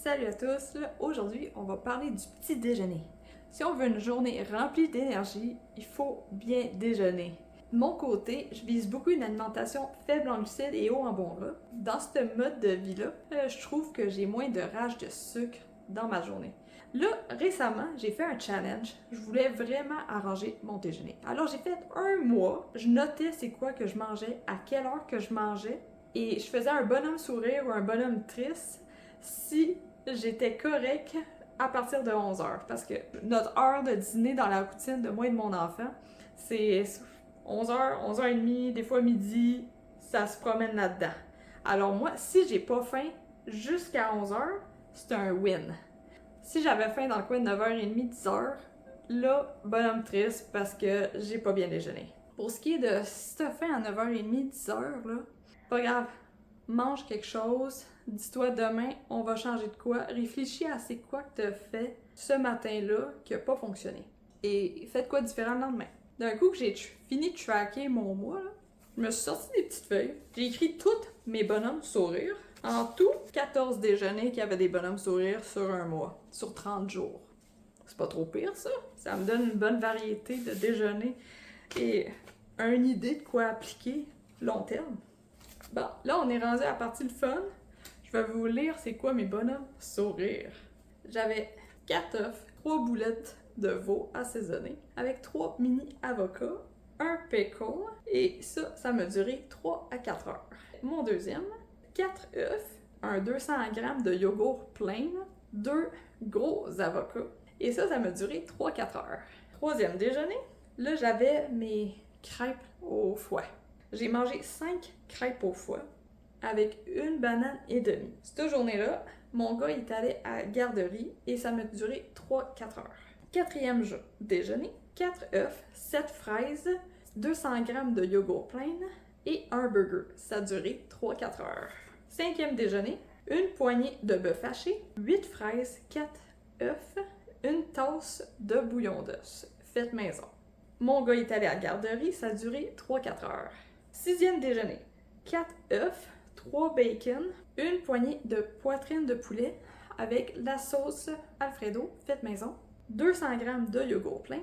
Salut à tous! Aujourd'hui, on va parler du petit déjeuner. Si on veut une journée remplie d'énergie, il faut bien déjeuner. De mon côté, je vise beaucoup une alimentation faible en glucides et haut en bons gras. Dans ce mode de vie-là, je trouve que j'ai moins de rage de sucre dans ma journée. Là, récemment, j'ai fait un challenge. Je voulais vraiment arranger mon déjeuner. Alors, j'ai fait un mois. Je notais c'est quoi que je mangeais, à quelle heure que je mangeais, et je faisais un bonhomme sourire ou un bonhomme triste si j'étais correct à partir de 11h. Parce que notre heure de dîner dans la routine de moi et de mon enfant, c'est 11h, 11h30, des fois midi, ça se promène là-dedans. Alors moi, si j'ai pas faim jusqu'à 11h, c'est un win. Si j'avais faim dans le coin de 9h30, 10h, là, bonhomme triste parce que j'ai pas bien déjeuné. Pour ce qui est de si t'as faim à 9h30, 10h, là, pas grave, mange quelque chose, dis-toi demain, on va changer de quoi, réfléchis à c'est quoi que t'as fait ce matin-là qui a pas fonctionné. Et faites quoi différent le lendemain. D'un coup que j'ai fini de tracker mon mois, là, je me suis sorti des petites feuilles, j'ai écrit tous mes bonhommes sourires. En tout, 14 déjeuners qui avaient des bonhommes sourires sur un mois, sur 30 jours. C'est pas trop pire, ça? Ça me donne une bonne variété de déjeuners et une idée de quoi appliquer long terme. Bon, là, on est rendu à la partie de fun. Je vais vous lire c'est quoi mes bonhommes sourires. J'avais 4 œufs, 3 boulettes de veau assaisonnées, avec 3 mini avocats, un pickle, et ça m'a duré 3 à 4 heures. Mon deuxième, 4 œufs, un 200 g de yogourt plein, 2 gros avocats, et ça m'a duré 3-4 heures. Troisième déjeuner, là j'avais mes crêpes au foie. J'ai mangé 5 crêpes au foie avec une banane et demie. Cette journée-là, mon gars est allé à la garderie et ça m'a duré 3-4 heures. Quatrième déjeuner, 4 œufs, 7 fraises, 200 g de yogourt plein et un burger. Ça a duré 3-4 heures. Cinquième déjeuner, une poignée de bœuf haché, 8 fraises, 4 œufs, une tasse de bouillon d'os, fait maison. Mon gars est allé à la garderie, ça a duré 3-4 heures. Sixième déjeuner, 4 œufs, 3 bacon, une poignée de poitrine de poulet avec la sauce Alfredo, faite maison, 200 g de yogourt plein,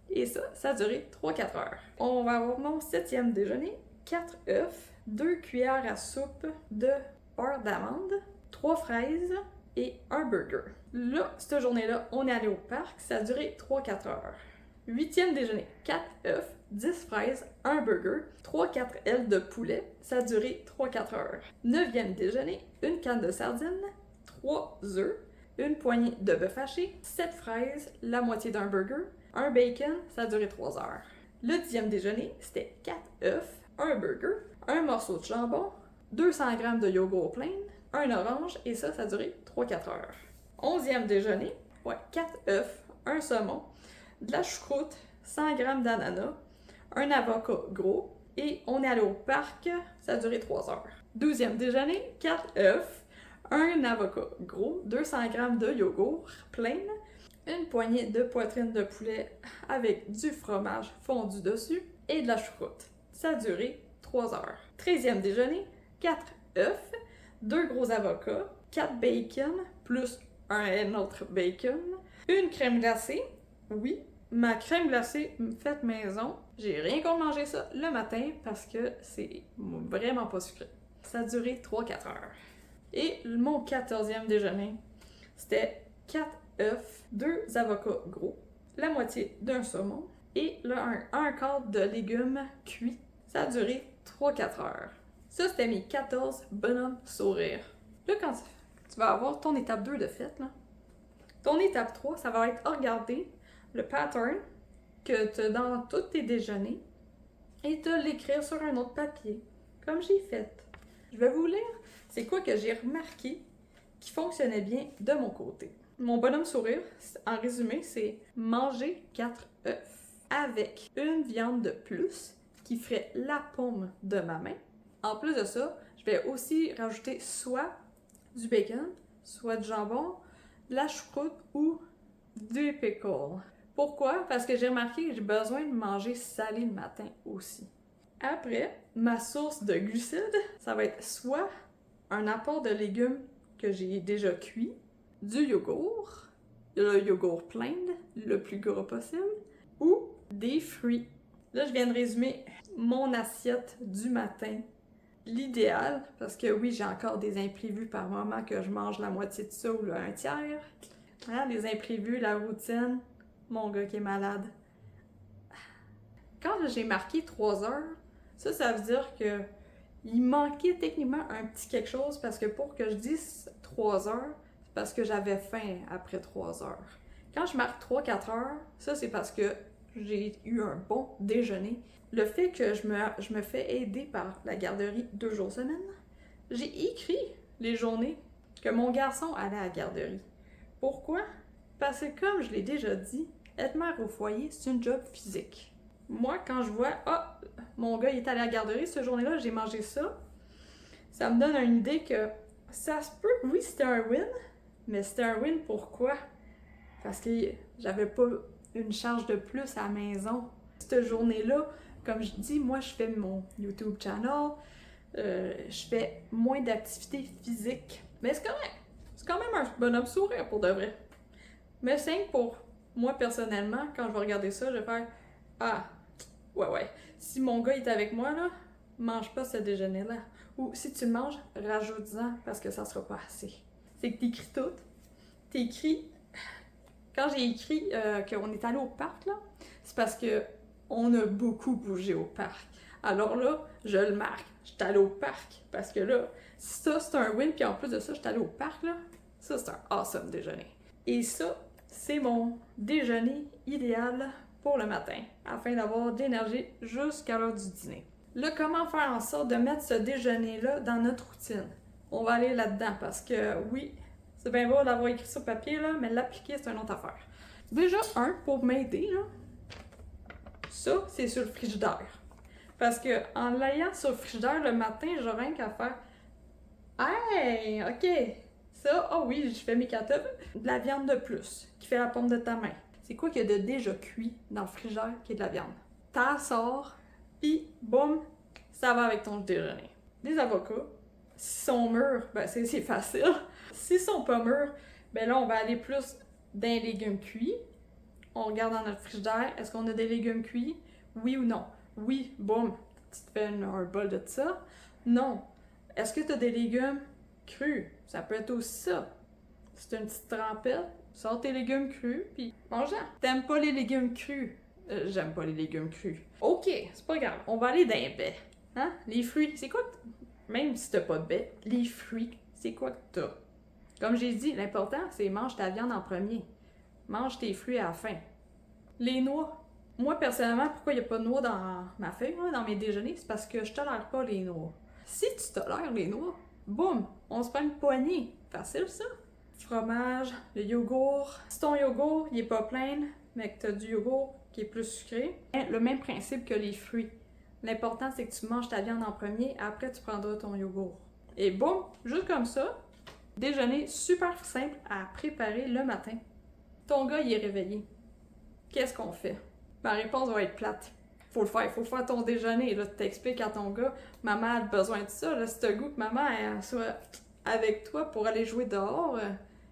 et ça a duré 3-4 heures. On va avoir mon septième déjeuner, 4 œufs, 2 cuillères à soupe de beurre d'amande, 3 fraises et un burger. Là, cette journée-là, on est allé au parc, ça a duré 3-4 heures. Huitième déjeuner, 4 œufs, 10 fraises, un burger, 3-4 ailes de poulet, ça a duré 3-4 heures. Neuvième déjeuner, une canne de sardines, 3 œufs, une poignée de bœuf haché, 7 fraises, la moitié d'un burger, un bacon, ça a duré 3 heures. Le dixième déjeuner, c'était 4 œufs, un burger, un morceau de jambon, 200 g de yogourt plein, un orange, et ça a duré 3-4 heures. Onzième déjeuner, 4 œufs, un saumon, de la choucroute, 100 g d'ananas, un avocat gros, et on est allé au parc, ça a duré 3 heures. Douzième déjeuner, 4 œufs, un avocat gros, 200 g de yogourt plein, une poignée de poitrine de poulet avec du fromage fondu dessus et de la choucroute. Ça a duré 3 heures. 13e déjeuner, 4 œufs, 2 gros avocats, 4 bacon, plus un autre bacon, une crème glacée, oui, ma crème glacée faite maison, j'ai rien contre manger ça le matin parce que c'est vraiment pas sucré. Ça a duré 3-4 heures. Et mon 14e déjeuner, c'était 4 œufs, 2 avocats gros, la moitié d'un saumon et un quart de légumes cuits. Ça a duré 3-4 heures. Ça, c'était mes 14 bonhommes sourires. Là, quand tu vas avoir ton étape 2 de fête, là, ton étape 3, ça va être regarder le pattern que tu as dans tous tes déjeuners et te l'écrire sur un autre papier, comme j'ai fait. Je vais vous lire c'est quoi que j'ai remarqué qui fonctionnait bien de mon côté. Mon bonhomme sourire, en résumé, c'est manger 4 œufs avec une viande de plus qui ferait la paume de ma main. En plus de ça, je vais aussi rajouter soit du bacon, soit du jambon, de la choucroute ou du pickle. Pourquoi? Parce que j'ai remarqué que j'ai besoin de manger salé le matin aussi. Après, ma source de glucides, ça va être soit un apport de légumes que j'ai déjà cuit, du yogourt, le yogourt plein, le plus gras possible, ou des fruits. Là, je viens de résumer mon assiette du matin. L'idéal, parce que oui, j'ai encore des imprévus par moment que je mange la moitié de ça ou un tiers. Hein, les imprévus, la routine, mon gars qui est malade. Quand j'ai marqué 3 heures, ça veut dire que il manquait techniquement un petit quelque chose parce que pour que je dise 3 heures, c'est parce que j'avais faim après 3 heures. Quand je marque 3-4 heures, ça c'est parce que j'ai eu un bon déjeuner. Le fait que je me fais aider par la garderie 2 jours semaine, j'ai écrit les journées que mon garçon allait à la garderie. Pourquoi? Parce que comme je l'ai déjà dit, être mère au foyer, c'est une job physique. Moi, quand je vois, mon gars il est allé à la garderie, cette journée-là, j'ai mangé ça, ça me donne une idée que ça se peut, oui, c'était un win, mais c'était un win pourquoi? Parce que j'avais pas une charge de plus à la maison. Cette journée-là, comme je dis, moi, je fais mon YouTube channel, je fais moins d'activités physiques, mais c'est correct. C'est quand même un bonhomme sourire pour de vrai. Mais c'est pour moi, personnellement, quand je vais regarder ça, je vais faire « Ah, ouais, si mon gars est avec moi, là, mange pas ce déjeuner-là. » Ou si tu le manges, rajoute-en parce que ça sera pas assez. C'est que t'écris tout. T'écris... Quand j'ai écrit qu'on est allé au parc, là, c'est parce que on a beaucoup bougé au parc. Alors là, je le marque. Je suis allée au parc. Parce que là, ça, c'est un win. Puis en plus de ça, je suis allée au parc, là. Ça, c'est un awesome déjeuner. Et ça, c'est mon déjeuner idéal pour le matin, afin d'avoir de l'énergie jusqu'à l'heure du dîner. Là, comment faire en sorte de mettre ce déjeuner-là dans notre routine? On va aller là-dedans parce que oui, c'est bien beau d'avoir écrit sur papier, là, mais l'appliquer, c'est une autre affaire. Déjà, pour m'aider, là, ça, c'est sur le frigidaire. Parce que en l'ayant sur le frigidaire le matin, j'aurais rien qu'à faire « Hey, ok, ça, oui, je fais mes cartofles, de la viande de plus, qui fait la pomme de ta main. » C'est quoi qu'il y a de déjà cuit dans le frigidaire qui est de la viande? T'en sors, pis boum, ça va avec ton déjeuner. Des avocats, s'ils sont mûrs, ben c'est facile. S'ils sont pas mûrs, ben là, on va aller plus d'un légume cuit. On regarde dans notre frigidaire, est-ce qu'on a des légumes cuits? Oui ou non? Oui, boum, tu te fais un bol de ça. Non. Est-ce que tu as des légumes crus? Ça peut être aussi ça. C'est une petite trempette, sors tes légumes crus, puis mange-en. T'aimes pas les légumes crus? J'aime pas les légumes crus. Ok, c'est pas grave, on va aller d'un baie. Hein? Les fruits, c'est quoi même si t'as pas de baie, les fruits, c'est quoi que t'as? Comme j'ai dit, l'important, c'est mange ta viande en premier. Mange tes fruits à la fin. Les noix. Moi, personnellement, pourquoi il n'y a pas de noix dans ma feuille, dans mes déjeuners, c'est parce que je tolère pas les noix. Si tu tolères les noix, boum, on se prend une poignée. Facile, ça. Fromage, le yogourt. Si ton yogourt, il est pas plein, mais que tu as du yogourt qui est plus sucré, le même principe que les fruits. L'important, c'est que tu manges ta viande en premier, après tu prendras ton yogourt. Et boum, juste comme ça, déjeuner super simple à préparer le matin. Ton gars, il est réveillé. Qu'est-ce qu'on fait? Ma réponse va être plate. Faut le faire ton déjeuner. Là, tu t'expliques à ton gars, maman a besoin de ça. Là, si t'as le goût que maman elle soit avec toi pour aller jouer dehors,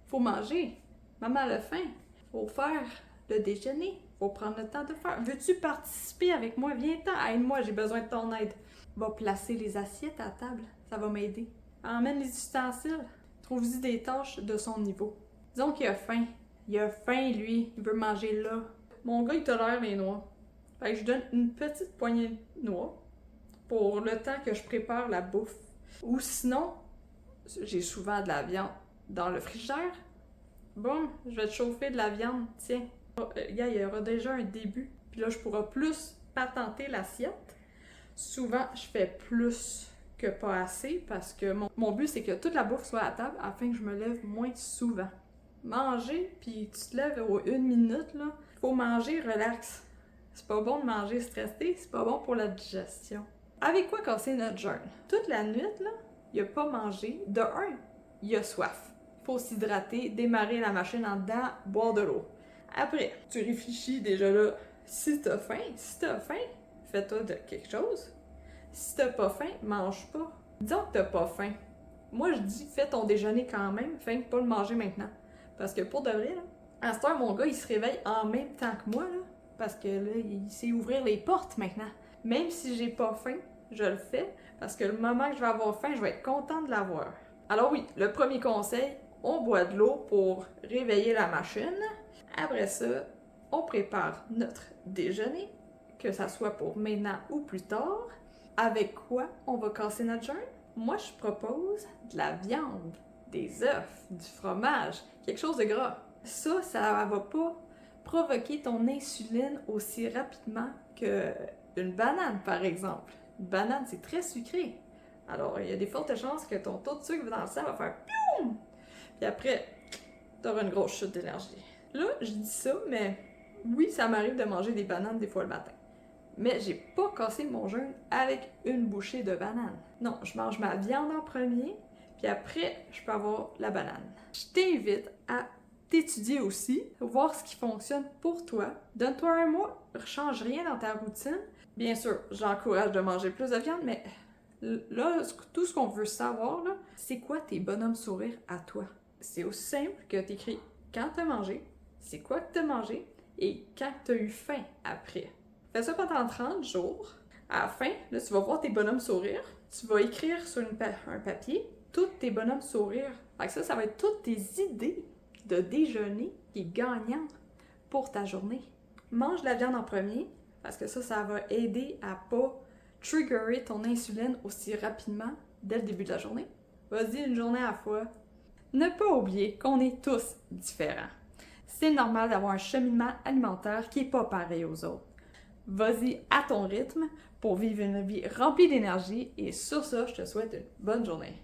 faut manger. Maman a faim. Faut faire le déjeuner. Faut prendre le temps de le faire. Veux-tu participer avec moi? Viens-t'en, aide-moi, j'ai besoin de ton aide. Va placer les assiettes à table. Ça va m'aider. Emmène les ustensiles. Trouve-y des tâches de son niveau. Disons qu'il a faim. Il a faim, lui. Il veut manger là. Mon gars, il tolère les noix. Fait que je donne une petite poignée de noix pour le temps que je prépare la bouffe. Ou sinon, j'ai souvent de la viande dans le frigidaire. Bon, je vais te chauffer de la viande. Tiens, il y aura déjà un début. Puis là, je pourrai plus patenter l'assiette. Souvent, je fais plus que pas assez parce que mon but, c'est que toute la bouffe soit à table afin que je me lève moins souvent. Manger, puis tu te lèves aux 1 minute, là. Faut manger relax. C'est pas bon de manger stressé, c'est pas bon pour la digestion. Avec quoi casser notre jeûne? Toute la nuit, là, il a pas mangé. De un, il a soif. Faut s'hydrater, démarrer la machine en dedans, boire de l'eau. Après, tu réfléchis déjà là, si t'as faim, fais-toi de quelque chose. Si t'as pas faim, mange pas. Disons que t'as pas faim. Moi, je dis, fais ton déjeuner quand même, fais pas le manger maintenant. Parce que pour de vrai, là, à cette heure, mon gars, il se réveille en même temps que moi, là, parce que là, il sait ouvrir les portes maintenant. Même si j'ai pas faim, je le fais, parce que le moment que je vais avoir faim, je vais être contente de l'avoir. Alors oui, le premier conseil, on boit de l'eau pour réveiller la machine. Après ça, on prépare notre déjeuner, que ça soit pour maintenant ou plus tard. Avec quoi on va casser notre jeûne? Moi, je propose de la viande, des œufs, du fromage, quelque chose de gras. Ça va pas provoquer ton insuline aussi rapidement qu'une banane, par exemple. Une banane, c'est très sucré. Alors, il y a des fortes chances que ton taux de sucre dans le sang va faire PIOUM! Puis après, t'auras une grosse chute d'énergie. Là, je dis ça, mais oui, ça m'arrive de manger des bananes des fois le matin. Mais j'ai pas cassé mon jeûne avec une bouchée de banane. Non, je mange ma viande en premier, puis après, je peux avoir la banane. Je t'invite à t'étudier aussi, voir ce qui fonctionne pour toi. Donne-toi un mois, ne change rien dans ta routine. Bien sûr, j'encourage de manger plus de viande, mais là, tout ce qu'on veut savoir, là, c'est quoi tes bonhommes sourires à toi? C'est aussi simple que t'écris quand t'as mangé, c'est quoi que t'as mangé, et quand t'as eu faim après. Fais ça pendant 30 jours. À la fin, là, tu vas voir tes bonhommes sourires. Tu vas écrire sur un papier tous tes bonhommes sourires. Fait que ça va être toutes tes idées de déjeuner qui est gagnant pour ta journée. Mange de la viande en premier, parce que ça va aider à pas triggerer ton insuline aussi rapidement dès le début de la journée. Vas-y, une journée à la fois. Ne pas oublier qu'on est tous différents. C'est normal d'avoir un cheminement alimentaire qui n'est pas pareil aux autres. Vas-y à ton rythme pour vivre une vie remplie d'énergie et sur ça, je te souhaite une bonne journée.